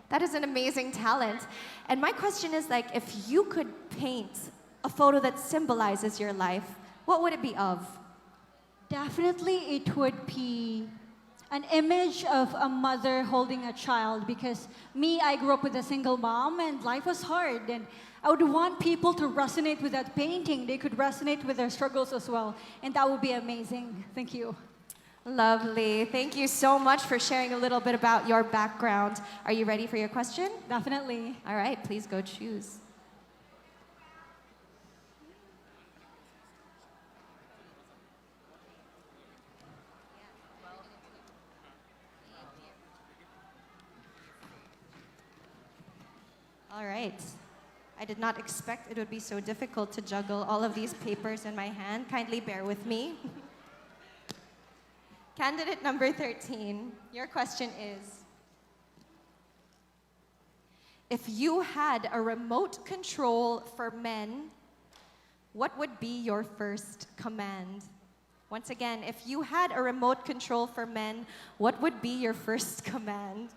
That is an amazing talent. And my question is like, if you could paint a photo that symbolizes your life, what would it be of? Definitely, it would be an image of a mother holding a child because me, I grew up with a single mom and life was hard. And I would want people to resonate with that painting. They could resonate with their struggles as well. And that would be amazing. Thank you. Lovely. Thank you so much for sharing a little bit about your background. Are you ready for your question? Definitely. All right, please go choose. All right. I did not expect it would be so difficult to juggle all of these papers in my hand. Kindly bear with me. Candidate number 13, your question is, if you had a remote control for men, what would be your first command? Once again, if you had a remote control for men, what would be your first command?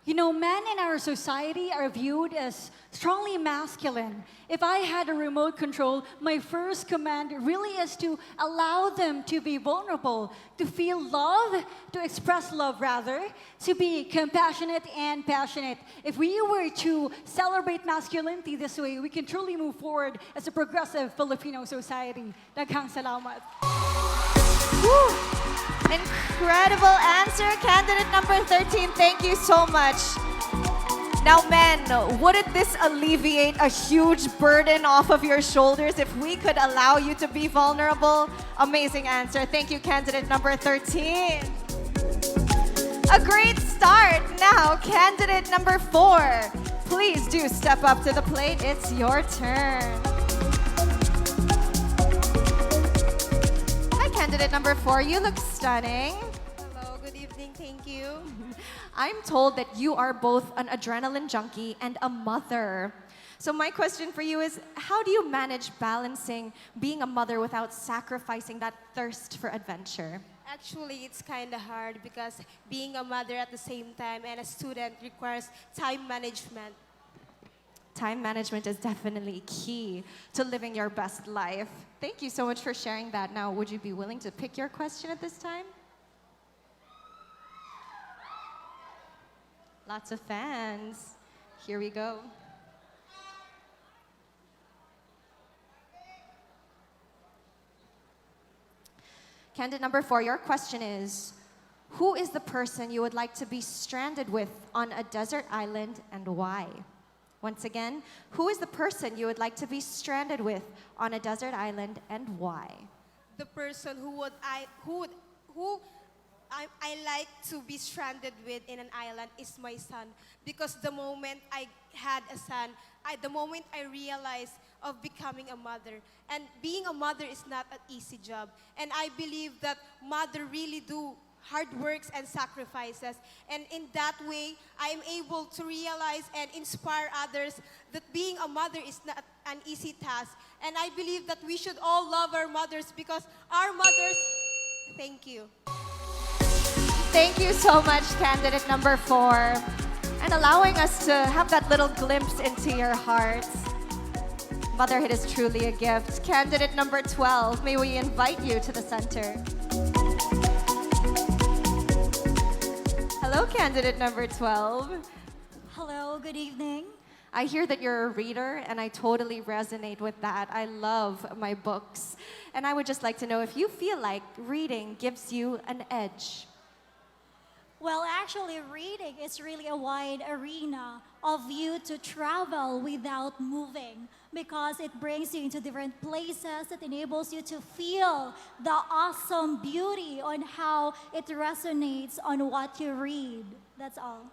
You know, men in our society are viewed as strongly masculine. If I had a remote control, my first command really is to allow them to be vulnerable, to feel love, to express love rather, to be compassionate and passionate. If we were to celebrate masculinity this way, we can truly move forward as a progressive Filipino society. Daghang salamat. Woo! Incredible answer, candidate number 13. Thank you so much. Now, men, wouldn't this alleviate a huge burden off of your shoulders if we could allow you to be vulnerable? Amazing answer. Thank you, candidate number 13. A great start. Now, candidate number 4. Please do step up to the plate. It's your turn. Candidate number 4, you look stunning. Hello, good evening, thank you. I'm told that you are both an adrenaline junkie and a mother. So my question for you is, how do you manage balancing being a mother without sacrificing that thirst for adventure? Actually, it's kind of hard because being a mother at the same time and a student requires time management. Time management is definitely key to living your best life. Thank you so much for sharing that. Now, would you be willing to pick your question at this time? Lots of fans. Here we go. Candidate number 4, your question is, who is the person you would like to be stranded with on a desert island and why? Once again, who is the person you would like to be stranded with on a desert island and why? The person who I like to be stranded with in an island is my son, because the moment I had a son, the moment I realized of becoming a mother, and being a mother is not an easy job, and I believe that mother really do hard works and sacrifices. And in that way, I am able to realize and inspire others that being a mother is not an easy task. And I believe that we should all love our mothers because our mothers... Thank you. Thank you so much, candidate number 4, and allowing us to have that little glimpse into your heart. Motherhood is truly a gift. Candidate number 12, may we invite you to the center. Hello, candidate number 12. Hello, good evening. I hear that you're a reader, and I totally resonate with that. I love my books. And I would just like to know if you feel like reading gives you an edge. Well, actually, reading is really a wide arena of you to travel without moving because it brings you into different places. It enables you to feel the awesome beauty on how it resonates on what you read. That's all.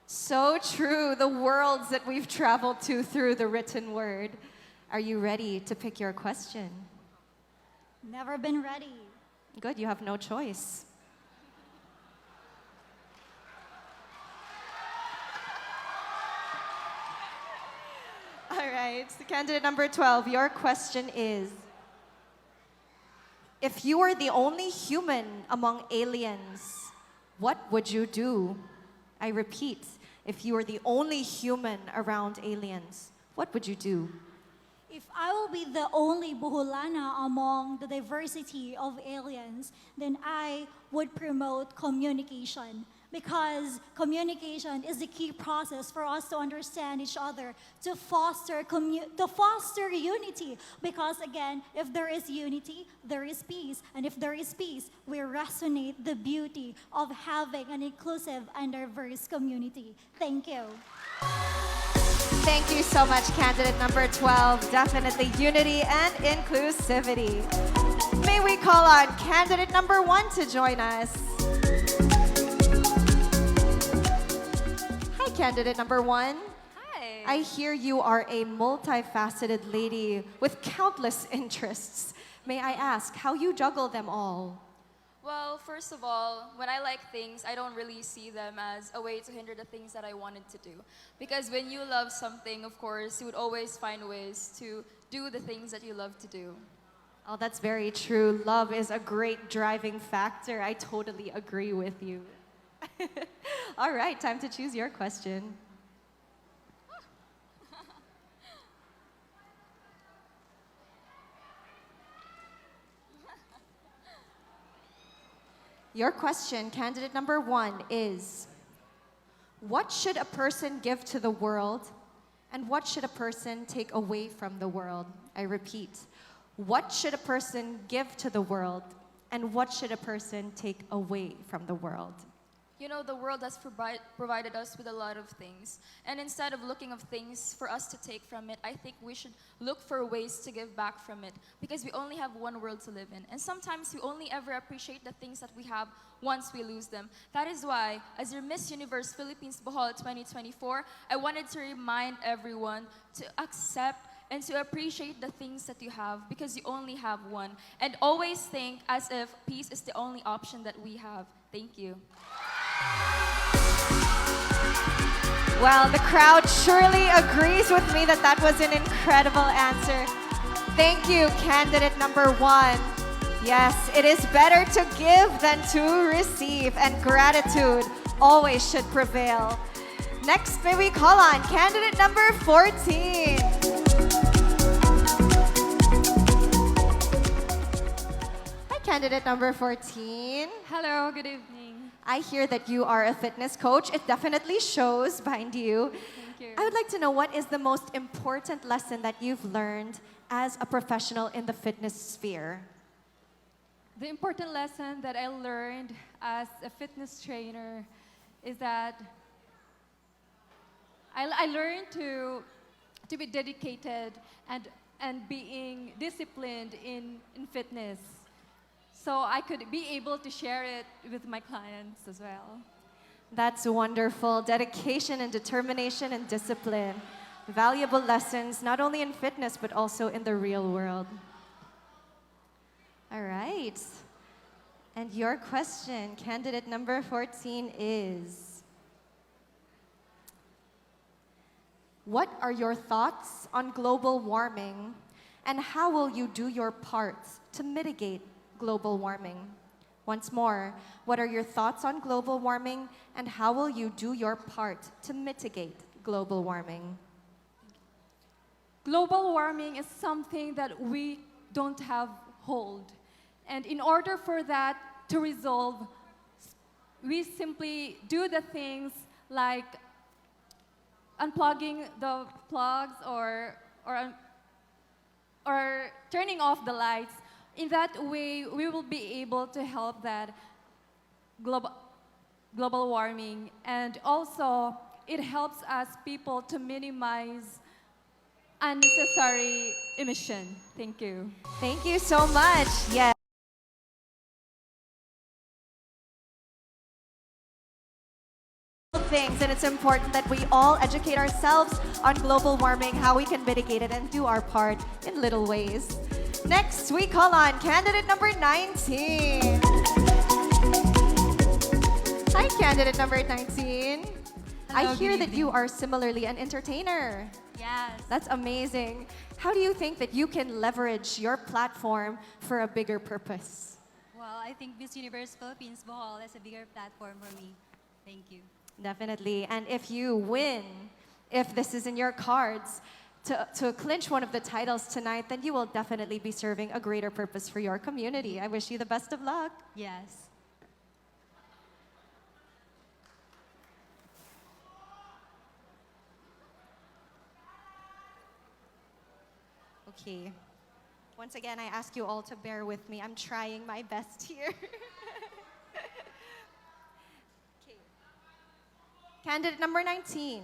So true, the worlds that we've traveled to through the written word. Are you ready to pick your question? Never been ready. Good, you have no choice. All right, so candidate number 12, your question is, if you were the only human among aliens, what would you do? I repeat, If you were the only human around aliens, what would you do? If I will be the only Boholana among the diversity of aliens, then I would promote communication, because communication is the key process for us to understand each other, to foster unity. Because again, if there is unity, there is peace, and if there is peace, we resonate the beauty of having an inclusive and diverse community. Thank you. Thank you so much, candidate number 12. Definitely unity and inclusivity. May we call on candidate number 1 to join us. Hi, candidate number 1. Hi. I hear you are a multifaceted lady with countless interests. May I ask how you juggle them all? Well, first of all, when I like things, I don't really see them as a way to hinder the things that I wanted to do. Because when you love something, of course, you would always find ways to do the things that you love to do. Oh, that's very true. Love is a great driving factor. I totally agree with you. All right, time to choose your question. Your question, candidate number 1, is what should a person give to the world and what should a person take away from the world? I repeat, what should a person give to the world and what should a person take away from the world? You know, the world has provided us with a lot of things. And instead of looking of things for us to take from it, I think we should look for ways to give back from it. Because we only have one world to live in. And sometimes we only ever appreciate the things that we have once we lose them. That is why, as your Miss Universe Philippines Bohol 2024, I wanted to remind everyone to accept and to appreciate the things that you have because you only have one. And always think as if peace is the only option that we have. Thank you. Well, the crowd surely agrees with me that that was an incredible answer. Thank you, candidate number 1. Yes, it is better to give than to receive, and gratitude always should prevail. Next, may we call on candidate number 14. Hi, candidate number 14. Hello, good evening. I hear that you are a fitness coach. It definitely shows behind you. Thank you. I would like to know what is the most important lesson that you've learned as a professional in the fitness sphere? The important lesson that I learned as a fitness trainer is that I learned to be dedicated and being disciplined in fitness. So I could be able to share it with my clients as well. That's wonderful. Dedication and determination and discipline. Valuable lessons, not only in fitness, but also in the real world. All right. And your question, candidate number 14, is what are your thoughts on global warming and how will you do your part to mitigate global warming? Once more, what are your thoughts on global warming and how will you do your part to mitigate global warming? Global warming is something that we don't have hold. And in order for that to resolve, we simply do the things like unplugging the plugs or turning off the lights. In that way, we will be able to help that global warming. And also, it helps us people to minimize unnecessary emission. Thank you. Thank you so much. Yes. Things, and it's important that we all educate ourselves on global warming, how we can mitigate it, and do our part in little ways. Next, we call on candidate number 19. Hi, candidate number 19. I hear that you are similarly an entertainer. Yes. That's amazing. How do you think that you can leverage your platform for a bigger purpose? Well, I think Miss Universe Philippines Bohol is a bigger platform for me. Thank you. Definitely. And if you win, if this is in your cards, to clinch one of the titles tonight, then you will definitely be serving a greater purpose for your community. I wish you the best of luck. Yes. Okay. Once again, I ask you all to bear with me. I'm trying my best here. Okay. Candidate number 19.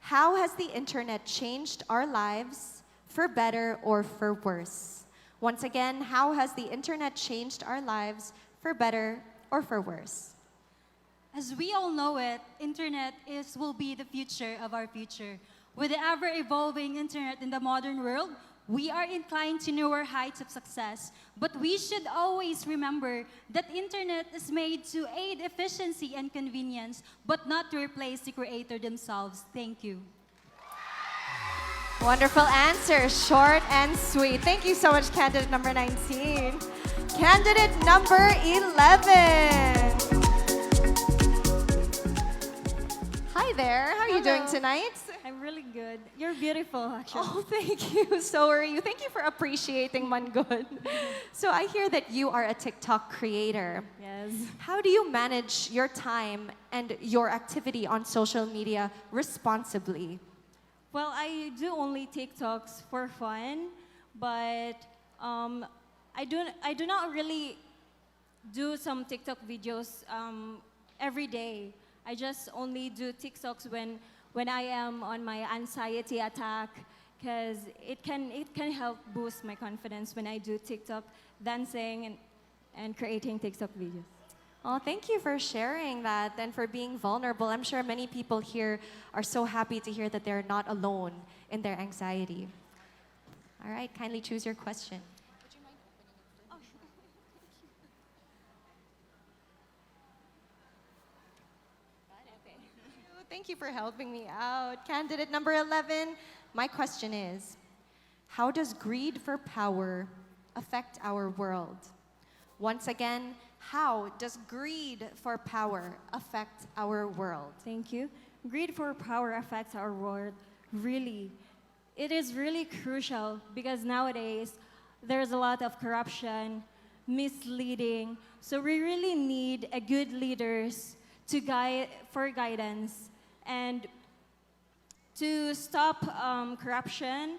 How has the internet changed our lives for better or for worse? Once again, how has the internet changed our lives for better or for worse? As we all know it, internet will be the future of our future. With the ever-evolving internet in the modern world, we are inclined to newer heights of success. But we should always remember that internet is made to aid efficiency and convenience, but not to replace the creator themselves. Thank you. Wonderful answer, short and sweet. Thank you so much, candidate number 19. Candidate number 11. Hi there, how are you doing Hello. tonight? I'm really good. You're beautiful, actually. Oh, thank you. So are you. Thank you for appreciating Mangon. So I hear that you are a TikTok creator. Yes. How do you manage your time and your activity on social media responsibly? Well, I do only TikToks for fun, but I do not really do some TikTok videos every day. I just only do TikToks when I am on my anxiety attack, because it can help boost my confidence when I do TikTok dancing and creating TikTok videos. Oh, thank you for sharing that and for being vulnerable. I'm sure many people here are so happy to hear that they're not alone in their anxiety. All right, kindly choose your question. Thank you for helping me out. Candidate number 11, my question is, how does greed for power affect our world? Once again, how does greed for power affect our world? Thank you. Greed for power affects our world. Really, it is really crucial because nowadays there's a lot of corruption, misleading. So we really need a good leaders to guide for guidance and to stop corruption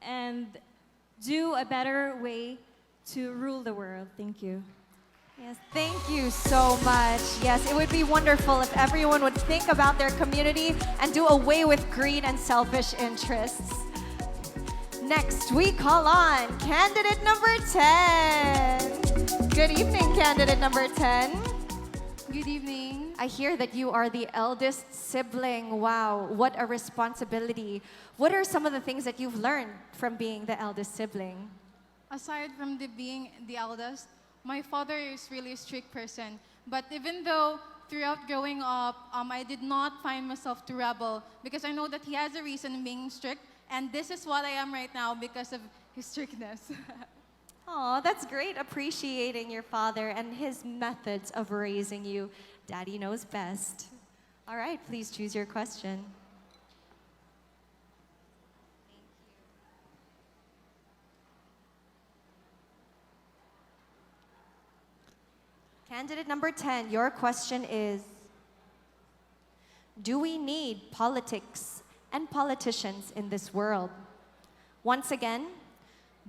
and do a better way to rule the world. Thank you. Yes, thank you so much. Yes, it would be wonderful if everyone would think about their community and do away with greed and selfish interests. Next, we call on candidate number 10. Good evening, candidate number 10. Good evening. I hear that you are the eldest sibling. Wow, what a responsibility. What are some of the things that you've learned from being the eldest sibling? Aside from being the eldest, my father is really a strict person. But even though throughout growing up, I did not find myself to rebel because I know that he has a reason in being strict, and this is what I am right now because of his strictness. Oh, that's great, appreciating your father and his methods of raising you. Daddy knows best. All right, please choose your question. Candidate number 10, your question is, do we need politics and politicians in this world? Once again,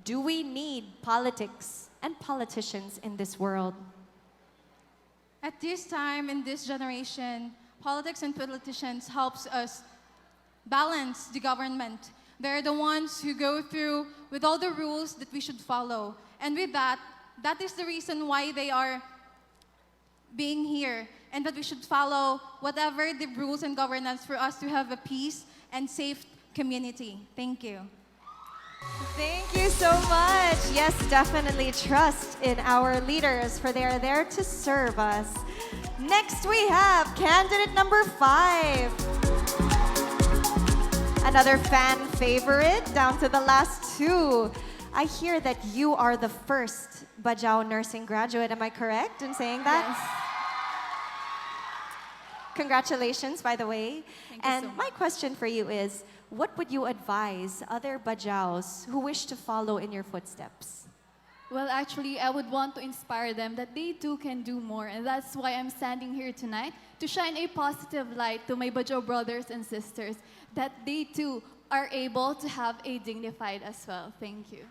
do we need politics and politicians in this world? At this time, in this generation, politics and politicians helps us balance the government. They're the ones who go through with all the rules that we should follow. And with that, that is the reason why they are being here, and that we should follow whatever the rules and governance for us to have a peace and safe community. Thank you. Thank you so much. Yes, definitely trust in our leaders, for they are there to serve us. Next, we have candidate number 5. Another fan favorite, down to the last 2. I hear that you are the first Bajau nursing graduate. Am I correct in saying that? Yes. Congratulations, by the way. Thank you And so much. my question for you is, what would you advise other Bajaos who wish to follow in your footsteps? Well, actually, I would want to inspire them that they too can do more. And that's why I'm standing here tonight to shine a positive light to my Bajau brothers and sisters that they too are able to have a dignified as well. Thank you.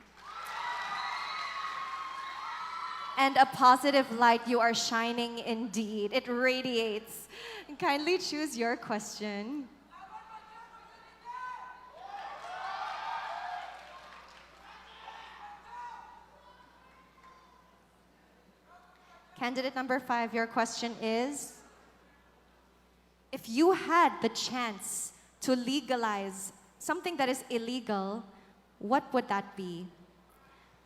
And a positive light you are shining indeed. It radiates. Kindly choose your question. Candidate number 5, your question is, if you had the chance to legalize something that is illegal, what would that be?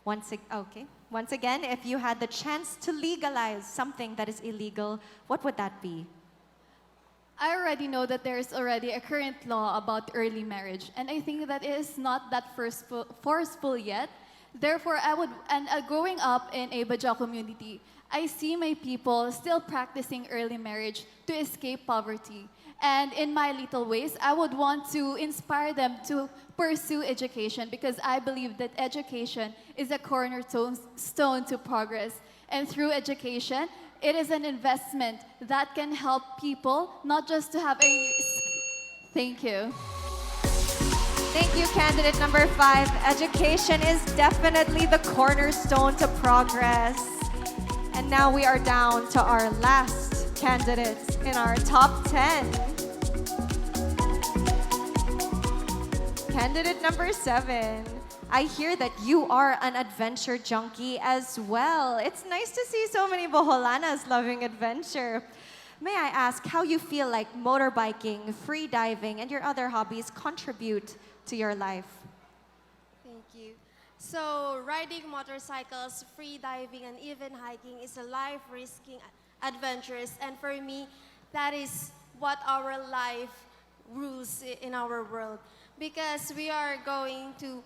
Once again, if you had the chance to legalize something that is illegal, what would that be? I already know that there is already a current law about early marriage, and I think that it is not that forceful yet. Therefore, growing up in a Bajau community, I see my people still practicing early marriage to escape poverty. And in my little ways, I would want to inspire them to pursue education because I believe that education is a cornerstone to progress. And through education, it is an investment that can help people not just to have a... Thank you. Thank you, candidate number 5. Education is definitely the cornerstone to progress. And now we are down to our last candidates in our top 10. Candidate number 7. I hear that you are an adventure junkie as well. It's nice to see so many Boholanas loving adventure. May I ask how you feel like motorbiking, free diving, and your other hobbies contribute to your life? Thank you. So, riding motorcycles, free diving, and even hiking is a life-risking adventures. And for me, that is what our life rules in our world. Because we are going to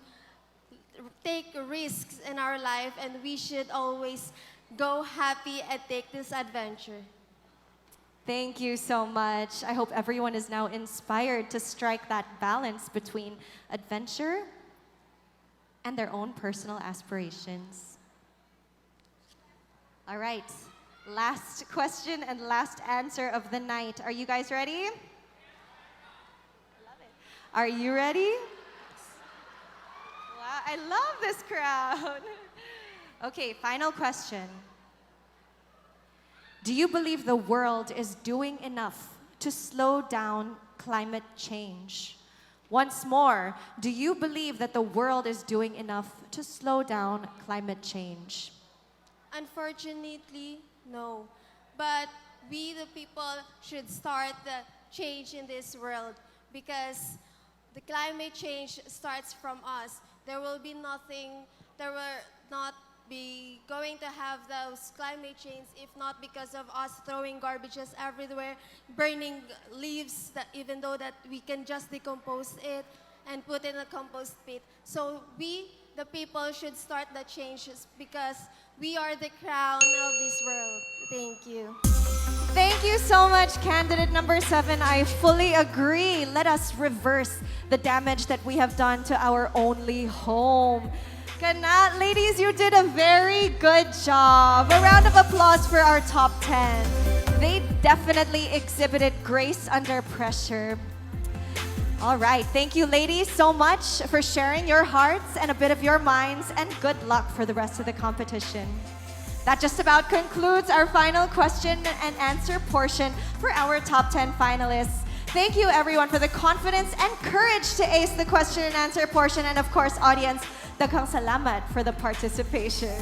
take risks in our life, and we should always go happy and take this adventure. Thank you so much. I hope everyone is now inspired to strike that balance between adventure and their own personal aspirations. All right, last question and last answer of the night. Are you guys ready? Are you ready? Wow, I love this crowd. Okay, final question. Do you believe the world is doing enough to slow down climate change? Once more, do you believe that the world is doing enough to slow down climate change? Unfortunately, no. But we, the people, should start the change in this world because the climate change starts from us. There will not be going to have those climate change if not because of us throwing garbages everywhere, burning leaves that even though that we can just decompose it and put in a compost pit. So we, the people, should start the changes because we are the crown of this world. Thank you. Thank you so much, candidate number 7. I fully agree. Let us reverse the damage that we have done to our only home. Kana, ladies, you did a very good job. A round of applause for our top 10. They definitely exhibited grace under pressure. All right, thank you, ladies, so much for sharing your hearts and a bit of your minds, and good luck for the rest of the competition. That just about concludes our final question and answer portion for our top 10 finalists. Thank you, everyone, for the confidence and courage to ace the question and answer portion. And of course, audience, daghang salamat for the participation.